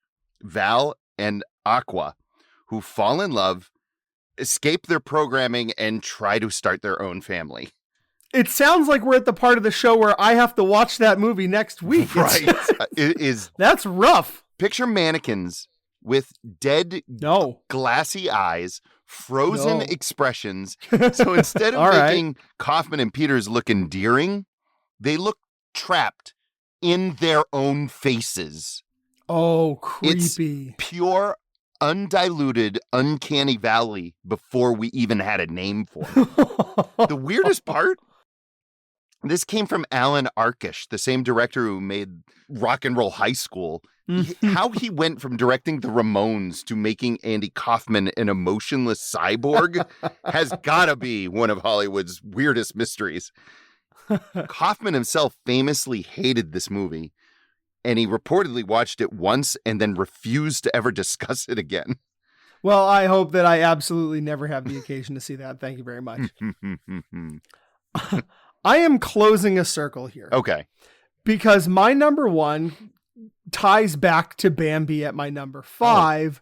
Val and Aqua, who fall in love, escape their programming, and try to start their own family. It sounds like we're at the part of the show where I have to watch that movie next week. Right. It is. That's rough. Picture mannequins with dead, glassy eyes, frozen expressions. So instead of making Kaufman and Peters look endearing, they look trapped in their own faces. Oh, creepy. It's pure, undiluted, uncanny valley before we even had a name for it. The weirdest part? This came from Alan Arkish, the same director who made Rock and Roll High School. How he went from directing the Ramones to making Andy Kaufman an emotionless cyborg has got to be one of Hollywood's weirdest mysteries. Kaufman himself famously hated this movie, and he reportedly watched it once and then refused to ever discuss it again. Well, I hope that I absolutely never have the occasion to see that. Thank you very much. I am closing a circle here. Okay. Because my number 1 ties back to Bambi at my number 5.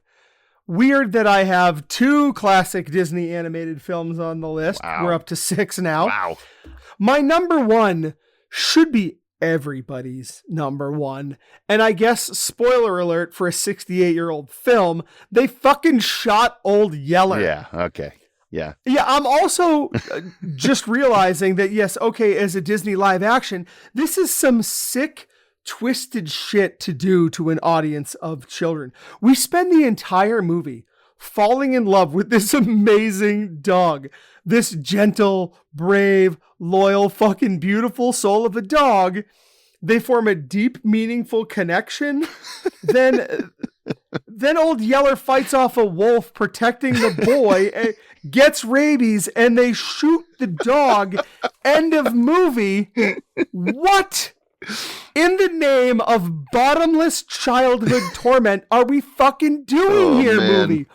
Weird that I have 2 classic Disney animated films on the list. Wow. We're up to 6 now. Wow. My number 1 should be everybody's number 1. And I guess, spoiler alert for a 68-year-old film, they fucking shot Old Yeller. Yeah, okay. Yeah. Yeah, I'm also just realizing that, yes, okay, as a Disney live action, this is some sick, twisted shit to do to an audience of children. We spend the entire movie falling in love with this amazing dog, this gentle, brave, loyal, fucking beautiful soul of a dog. They form a deep, meaningful connection. Then Old Yeller fights off a wolf protecting the boy, gets rabies, and they shoot the dog. End of movie. What in the name of bottomless childhood torment are we fucking doing here, man. movie?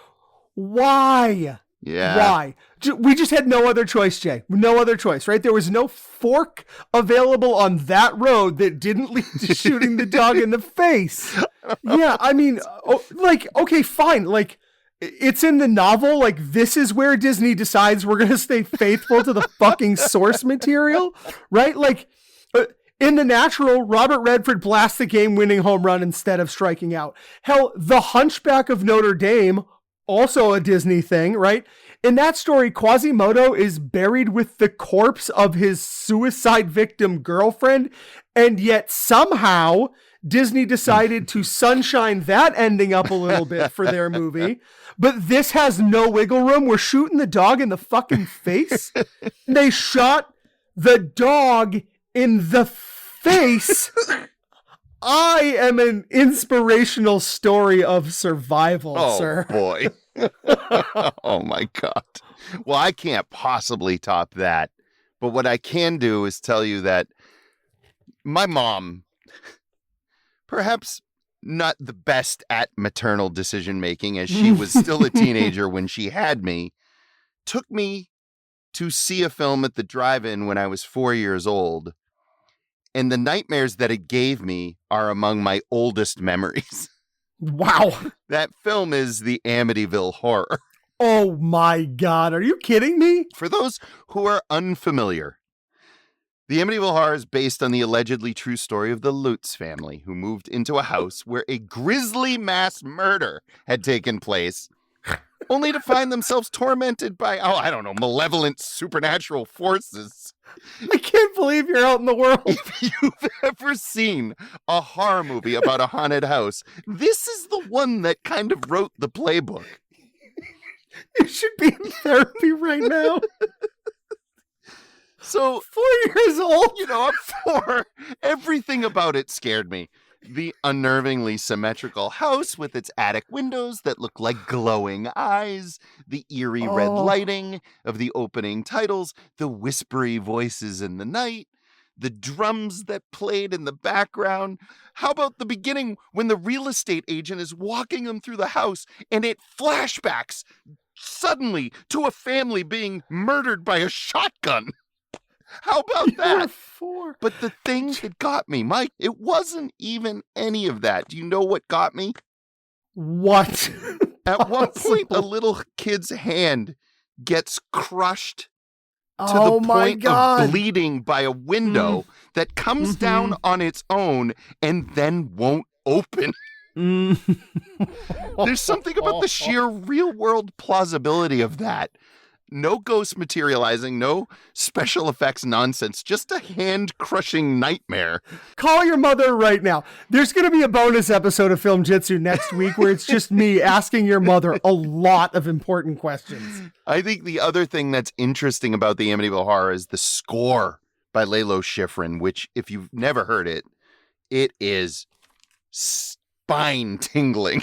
Why? Yeah. Why? We just had no other choice, Jay. No other choice, right? There was no fork available on that road that didn't lead to shooting the dog in the face. Yeah, I mean, okay, fine. Like, it's in the novel. Like, this is where Disney decides we're going to stay faithful to the fucking source material, right? Like, in the natural, Robert Redford blasts the game-winning home run instead of striking out. Hell, The Hunchback of Notre Dame, also a Disney thing, right? In that story, Quasimodo is buried with the corpse of his suicide victim girlfriend, and yet somehow Disney decided to sunshine that ending up a little bit for their movie. But this has no wiggle room. We're shooting the dog in the fucking face. They shot the dog in the face. I am an inspirational story of survival, sir. Oh, boy. Oh, my God. Well, I can't possibly top that. But what I can do is tell you that my mom, perhaps not the best at maternal decision-making, as she was still a teenager when she had me, took me to see a film at the drive-in when I was 4 years old. And the nightmares that it gave me are among my oldest memories. Wow. That film is the Amityville Horror. Oh my God. Are you kidding me? For those who are unfamiliar, the Amityville Horror is based on the allegedly true story of the Lutz family, who moved into a house where a grisly mass murder had taken place, only to find themselves tormented by, malevolent supernatural forces. I can't believe you're out in the world. If you've ever seen a horror movie about a haunted house, this is the one that kind of wrote the playbook. You should be in therapy right now. So, 4 years old. I'm 4. Everything about it scared me. The unnervingly symmetrical house with its attic windows that look like glowing eyes, the eerie red lighting of the opening titles, the whispery voices in the night, the drums that played in the background. How about the beginning when the real estate agent is walking them through the house and it flashbacks suddenly to a family being murdered by a shotgun? How about that? But the thing that got me, Mike, it wasn't even any of that. Do you know what got me? What? At one point, a little kid's hand gets crushed to Oh the my point God. of bleeding by a window that comes down on its own and then won't open. There's something about the sheer real-world plausibility of that. No ghost materializing, no special effects nonsense, just a hand-crushing nightmare. Call your mother right now. There's going to be a bonus episode of Film Jitsu next week where it's just me asking your mother a lot of important questions. I think the other thing that's interesting about the Amityville Horror is the score by Lalo Schifrin, which, if you've never heard it, it is spine-tingling.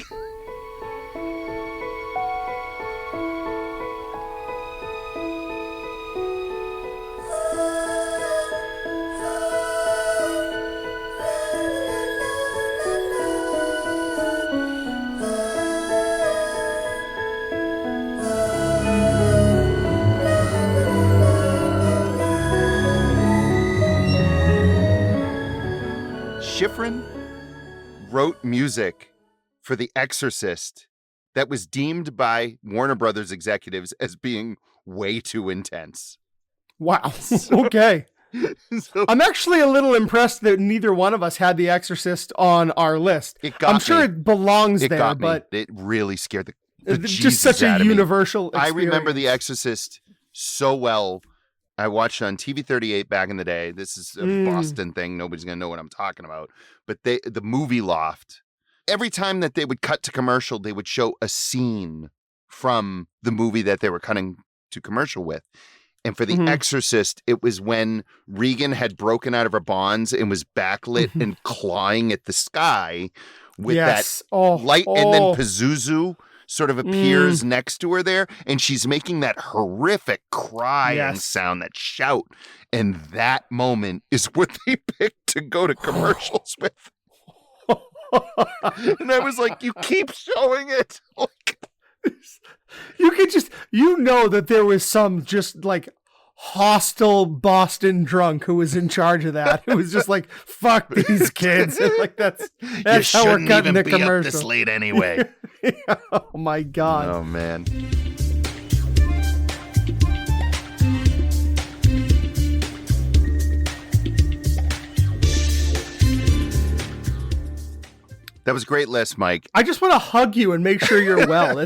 Schifrin wrote music for The Exorcist that was deemed by Warner Brothers executives as being way too intense. Wow. Okay. I'm actually a little impressed that neither one of us had The Exorcist on our list. I'm sure it belongs there, but it really scared the just Jesus such out a of me. universal experience. I remember The Exorcist so well. I watched it on TV 38 back in the day. This is a Boston thing. Nobody's going to know what I'm talking about. But the movie loft, every time that they would cut to commercial, they would show a scene from the movie that they were cutting to commercial with. And for The Exorcist, it was when Regan had broken out of her bonds and was backlit and clawing at the sky with that light. And then Pazuzu sort of appears next to her there, and she's making that horrific crying sound, that shout. And that moment is what they picked to go to commercials with. And I was like, you keep showing it. You could just, that there was some just like hostile Boston drunk who was in charge of that. It was just like, fuck these kids. Like that's how we're cutting the commercial. Up this late anyway. Oh my God. Oh man. That was a great list, Mike. I just want to hug you and make sure you're well.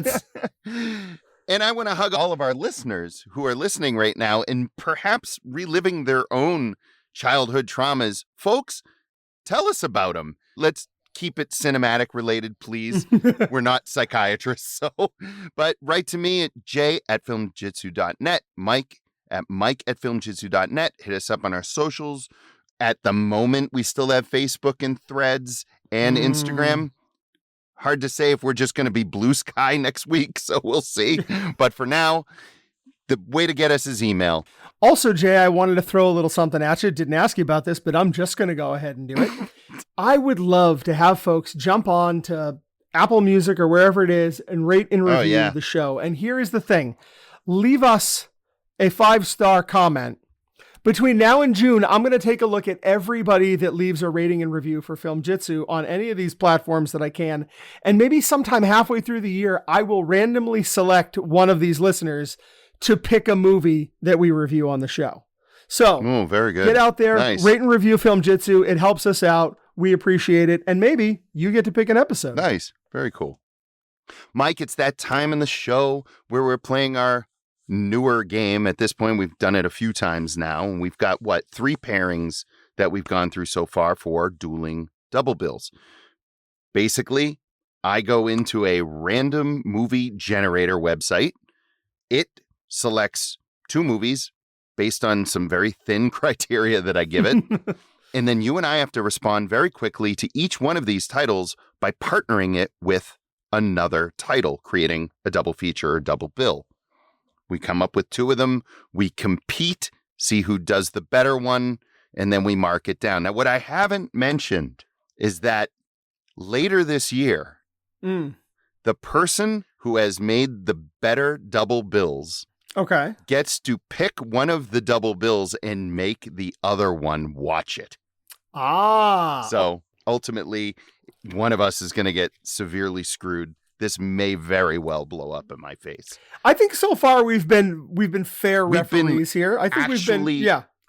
And I want to hug all of our listeners who are listening right now and perhaps reliving their own childhood traumas. Folks, tell us about them. Let's keep it cinematic related, please. We're not psychiatrists, but write to me at j@filmjitsu.net, mike@filmjitsu.net. Hit us up on our socials. At the moment, we still have Facebook and Threads and Instagram. Hard to say if we're just going to be Blue Sky next week, so we'll see. But for now, the way to get us is email. Also, Jay, I wanted to throw a little something at you. Didn't ask you about this, but I'm just going to go ahead and do it. I would love to have folks jump on to Apple Music or wherever it is and rate and review the show. And here is the thing. Leave us a 5-star comment. Between now and June, I'm going to take a look at everybody that leaves a rating and review for Film Jitsu on any of these platforms that I can. And maybe sometime halfway through the year, I will randomly select one of these listeners to pick a movie that we review on the show. So, very good. Get out there, rate and review Film Jitsu. It helps us out. We appreciate it. And maybe you get to pick an episode. Nice. Very cool. Mike, it's that time in the show where we're playing our newer game. At this point, we've done it a few times now, and we've got 3 pairings that we've gone through so far for dueling double bills. Basically, I go into a random movie generator website. It selects 2 movies based on some very thin criteria that I give it. And then you and I have to respond very quickly to each one of these titles by partnering it with another title, creating a double feature or double bill. We come up with 2 of them. We compete, see who does the better one, and then we mark it down. Now, what I haven't mentioned is that later this year, the person who has made the better double bills gets to pick one of the double bills and make the other one watch it. So ultimately, one of us is going to get severely screwed. This may very well blow up in my face. I think so far we've been fair referees here. I think we've been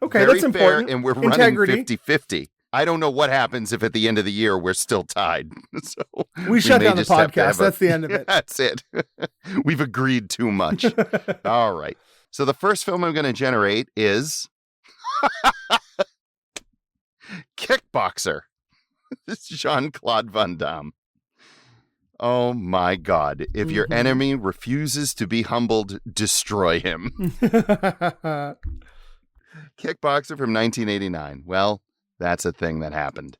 okay, that's important. And we're running 50-50. I don't know what happens if at the end of the year we're still tied. So we shut down the podcast. That's the end of it. That's it. We've agreed too much. All right. So the first film I'm going to generate is Kickboxer. This is Jean-Claude Van Damme. Oh my God. If your enemy refuses to be humbled, destroy him. Kickboxer from 1989. Well, that's a thing that happened.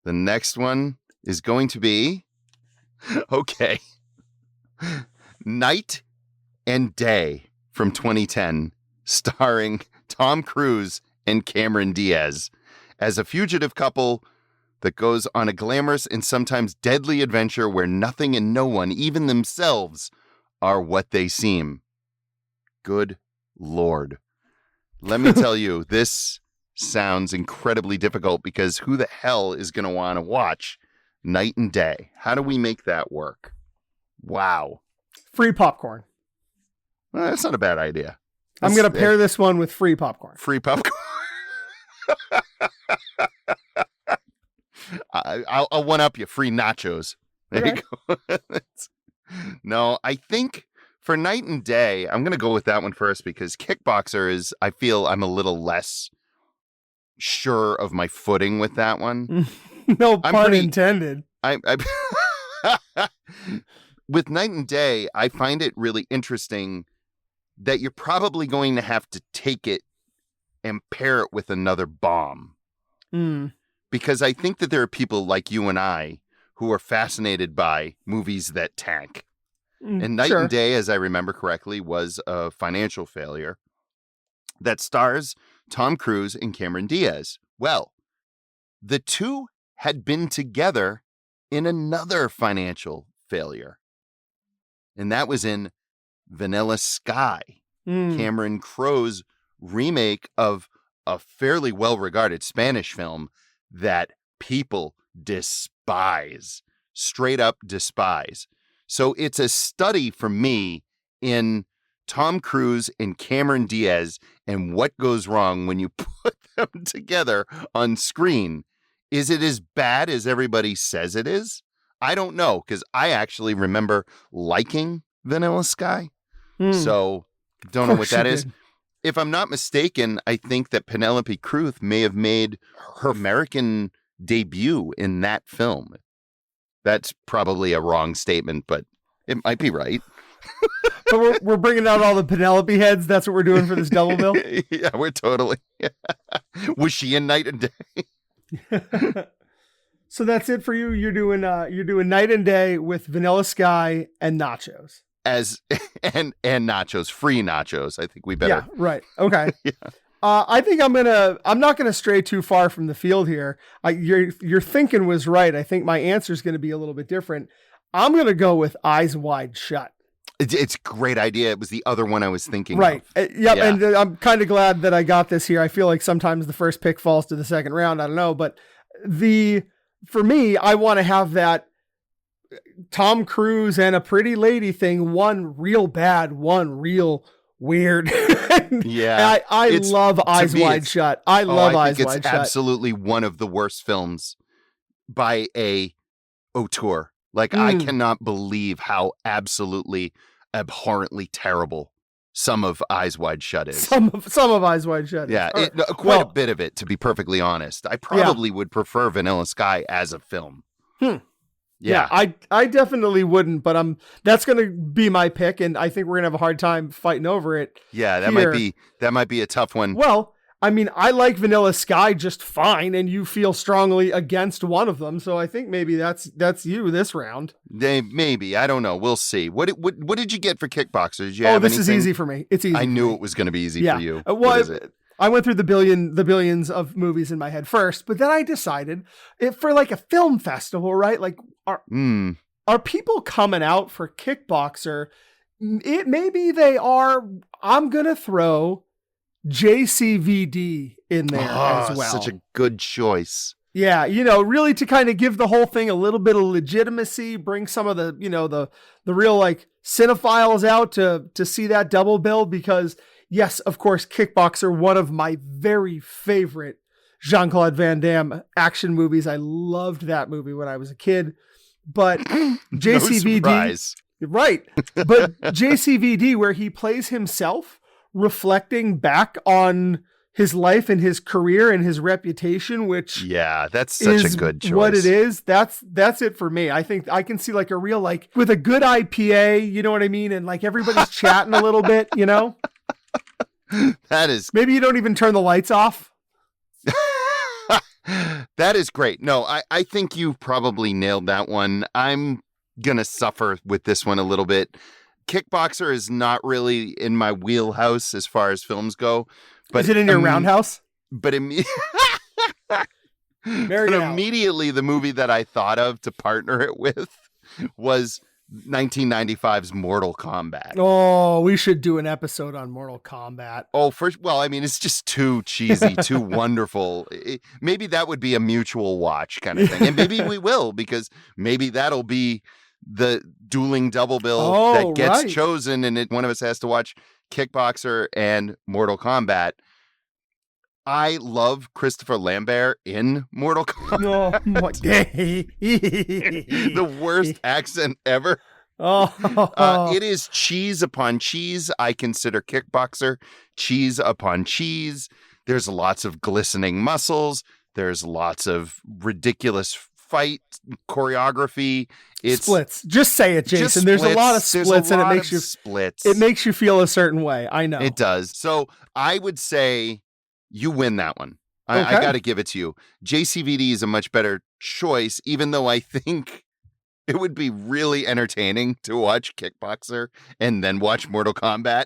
The next one is going to be, Night and Day from 2010, starring Tom Cruise and Cameron Diaz as a fugitive couple that goes on a glamorous and sometimes deadly adventure where nothing and no one, even themselves, are what they seem. Good Lord. Let me tell you, this sounds incredibly difficult because who the hell is going to want to watch Night and Day? How do we make that work? Wow. Free popcorn. Well, that's not a bad idea. I'm going to pair this one with free popcorn. Free popcorn. I'll one-up you. Free nachos. There you go. No, I think for Night and Day, I'm going to go with that one first because Kickboxer is, I feel I'm a little less sure of my footing with that one. No pun intended. With Night and Day, I find it really interesting that you're probably going to have to take it and pair it with another bomb. Because I think that there are people like you and I who are fascinated by movies that tank. And Night and Day, as I remember correctly, was a financial failure that stars Tom Cruise and Cameron Diaz. Well, the 2 had been together in another financial failure. And that was in Vanilla Sky, Cameron Crowe's remake of a fairly well-regarded Spanish film that people despise, straight up despise. So it's a study for me in Tom Cruise and Cameron Diaz and what goes wrong when you put them together on screen. Is it as bad as everybody says it is? I don't know, because I actually remember liking Vanilla Sky. So don't know what that is. If I'm not mistaken, I think that Penelope Cruz may have made her American debut in that film. That's probably a wrong statement, but it might be right. But we're bringing out all the Penelope heads. That's what we're doing for this double bill. Yeah, we're totally. Was she in Night and Day? So that's it for you. You're doing Night and Day with Vanilla Sky and nachos. And nachos, free nachos. I think we better. Yeah, right. Okay. Yeah. I think I'm not gonna stray too far from the field here. Your thinking was right. I think my answer is gonna be a little bit different. I'm gonna go with Eyes Wide Shut. It's a great idea. It was the other one I was thinking right. of. Yep. Yeah. And I'm kind of glad that I got this here. I feel like sometimes the first pick falls to the second round. I don't know, but for me, I want to have that Tom Cruise and a pretty lady thing. One real bad, one real weird. Yeah. I love Eyes Wide Shut. I love Eyes Wide Shut. It's absolutely one of the worst films by a auteur. Like, I cannot believe how absolutely abhorrently terrible some of Eyes Wide Shut is. Some of Eyes Wide Shut. Yeah, quite a bit of it, to be perfectly honest. I probably would prefer Vanilla Sky as a film. Yeah, I definitely wouldn't, but that's going to be my pick, and I think we're going to have a hard time fighting over it. Yeah, that might be a tough one. Well, I mean, I like Vanilla Sky just fine, and you feel strongly against one of them, so I think maybe that's you this round. Maybe, I don't know. We'll see. What did you get for Kickboxer? Did you have this anything? Is easy for me. It's easy. I knew it was going to be easy for you. Well, what is it? I went through the billions of movies in my head first, but then I decided for like a film festival, right? Like, are people coming out for Kickboxer? Maybe they are. I'm gonna throw JCVD in there as well. Such a good choice. Yeah, really to kind of give the whole thing a little bit of legitimacy, bring some of the, the real like cinephiles out to see that double bill, because yes, of course, Kickboxer, one of my very favorite Jean-Claude Van Damme action movies. I loved that movie when I was a kid, but JCVD, no surprise. Right. But JCVD, where he plays himself, reflecting back on his life and his career and his reputation, which that's such a good choice. What it is, that's it for me. I think I can see like a real, like with a good IPA, you know what I mean? And like everybody's chatting a little bit, That is, maybe you don't even turn the lights off. That is great. No, I think you probably nailed that one. I'm going to suffer with this one a little bit. Kickboxer is not really in my wheelhouse as far as films go. But is it in your roundhouse? But immediately the movie that I thought of to partner it with was 1995's Mortal Kombat. Oh, we should do an episode on Mortal Kombat. Oh, it's just too cheesy, too wonderful. Maybe that would be a mutual watch kind of thing. And maybe we will, because maybe that'll be the dueling double bill that gets chosen, and one of us has to watch Kickboxer and Mortal Kombat. I love Christopher Lambert in Mortal Kombat. The worst accent ever. It is cheese upon cheese. I consider Kickboxer cheese upon cheese. There's lots of glistening muscles. There's lots of ridiculous fight choreography. It's splits. Just say it, Jason. There's a lot of splits, and it makes you feel a certain way. I know it does. So I would say you win that one. Okay. I got to give it to you. JCVD is a much better choice, even though I think it would be really entertaining to watch Kickboxer and then watch Mortal Kombat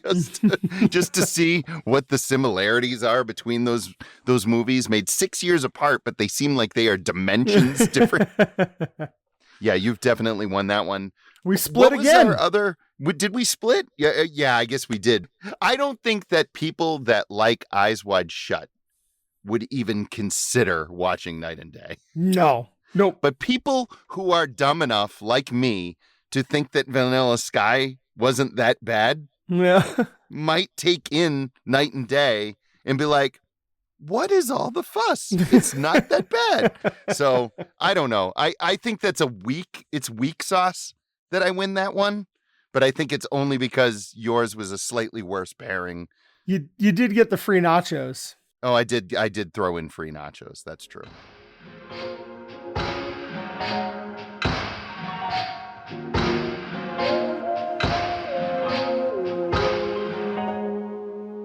just to see what the similarities are between those movies, made 6 years apart, but they seem like they are dimensions different. Yeah, you've definitely won that one. We split again. Our other? Did we split? Yeah, I guess we did. I don't think that people that like Eyes Wide Shut would even consider watching Night and Day. No. Nope. But people who are dumb enough, like me, to think that Vanilla Sky wasn't that bad might take in Night and Day and be like, what is all the fuss? It's not that bad. So I don't know. I think that's it's weak sauce that I win that one. But I think it's only because yours was a slightly worse pairing. You did get the free nachos. Oh, I did throw in free nachos. That's true.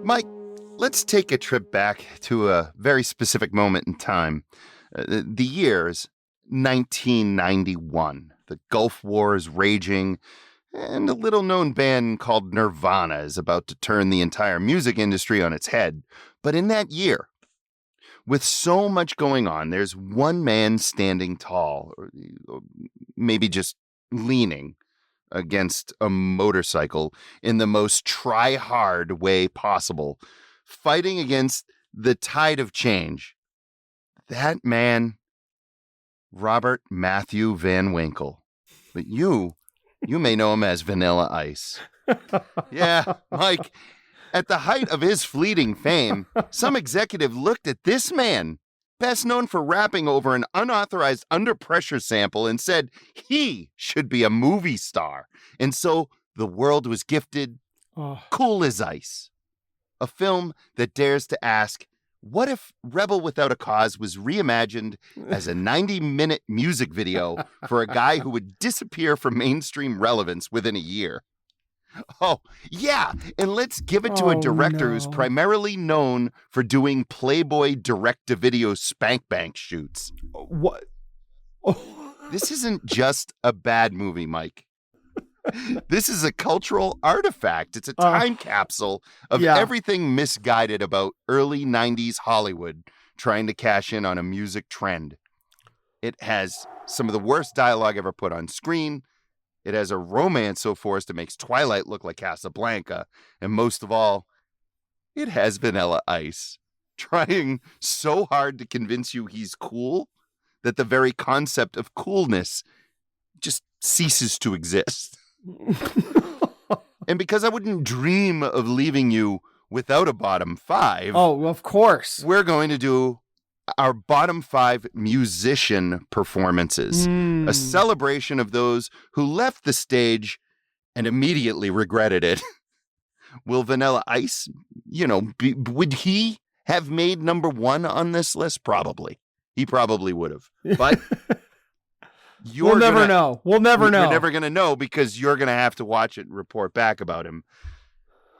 Mike, let's take a trip back to a very specific moment in time. The year's 1991. The Gulf War is raging, and a little-known band called Nirvana is about to turn the entire music industry on its head. But in that year, with so much going on, there's one man standing tall, or maybe just leaning against a motorcycle in the most try-hard way possible, fighting against the tide of change. That man, Robert Matthew Van Winkle. But you may know him as Vanilla Ice. Yeah, Mike, at the height of his fleeting fame, some executive looked at this man, best known for rapping over an unauthorized Under Pressure sample, and said he should be a movie star. And so the world was gifted Cool as Ice, a film that dares to ask, what if Rebel Without a Cause was reimagined as a 90-minute music video for a guy who would disappear from mainstream relevance within a year? Oh, yeah, and let's give it to a director who's primarily known for doing Playboy direct-to-video spank bank shoots. What? This isn't just a bad movie, Mike. This is a cultural artifact. It's a time capsule of everything misguided about early 90s Hollywood trying to cash in on a music trend. It has some of the worst dialogue ever put on screen. It has a romance so forced it makes Twilight look like Casablanca. And most of all, it has Vanilla Ice trying so hard to convince you he's cool that the very concept of coolness just ceases to exist. And because I wouldn't dream of leaving you without a bottom five. Oh, of course. We're going to do our bottom 5 musician performances, a celebration of those who left the stage and immediately regretted it. Will Vanilla Ice, would he have made number 1 on this list? Probably. He probably would have. But we'll never know. We'll never know. We're never going to know because you're going to have to watch it and report back about him.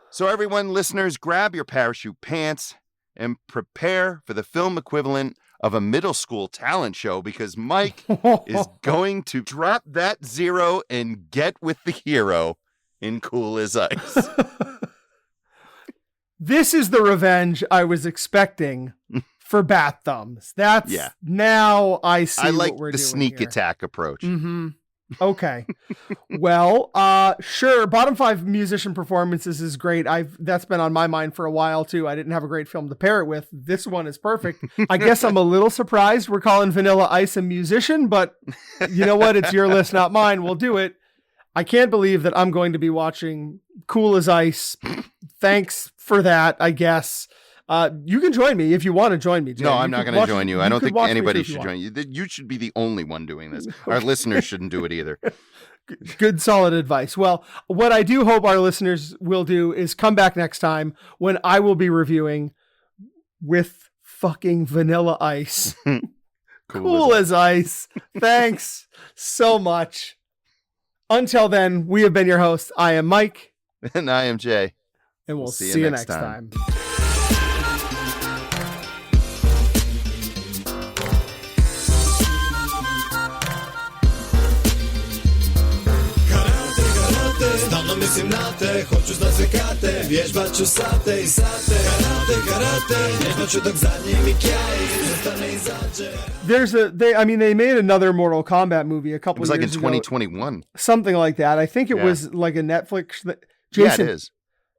So everyone, listeners, grab your parachute pants and prepare for the film equivalent of a middle school talent show because Mike is going to drop that 0 and get with the hero in Cool as Ice. This is the revenge I was expecting for Bat Thumbs. That's now I see what we're doing. I like the sneak attack approach. Mm-hmm. Okay. Well, sure. Bottom 5 musician performances is great. That's been on my mind for a while too. I didn't have a great film to pair it with. This one is perfect. I guess I'm a little surprised we're calling Vanilla Ice a musician, but you know what? It's your list, not mine. We'll do it. I can't believe that I'm going to be watching Cool as Ice. Thanks for that, I guess. You can join me if you want to join me, Jay. No, I'm not going to join you. I don't think anybody should join you. You should be the only one doing this. Our listeners shouldn't do it either. Good, solid advice. Well, what I do hope our listeners will do is come back next time when I will be reviewing with fucking Vanilla Ice. Cool as ice. Thanks so much. Until then, we have been your hosts. I am Mike. And I am Jay. And we'll see you next time. Stop Mislim na te, hoću da se kate, vježbaću sate i sate. Karate, vježbaću dok zadnji mi kjaj zastane izađe. They made another Mortal Kombat movie a couple It was like in years ago. 2021. Something like that. I think it was like a Netflix. Jason, Yeah, it is.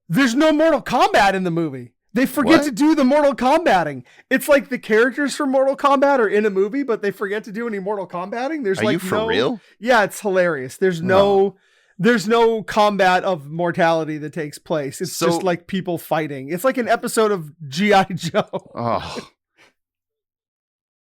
There's no Mortal Kombat in the movie. They forget to do the Mortal Kombating. It's like the characters from Mortal Kombat are in a movie, but they forget to do any Mortal Kombating. There's Are you for real? Yeah, it's hilarious. There's no combat of mortality that takes place. It's just like people fighting. It's like an episode of G.I. Joe. Oh.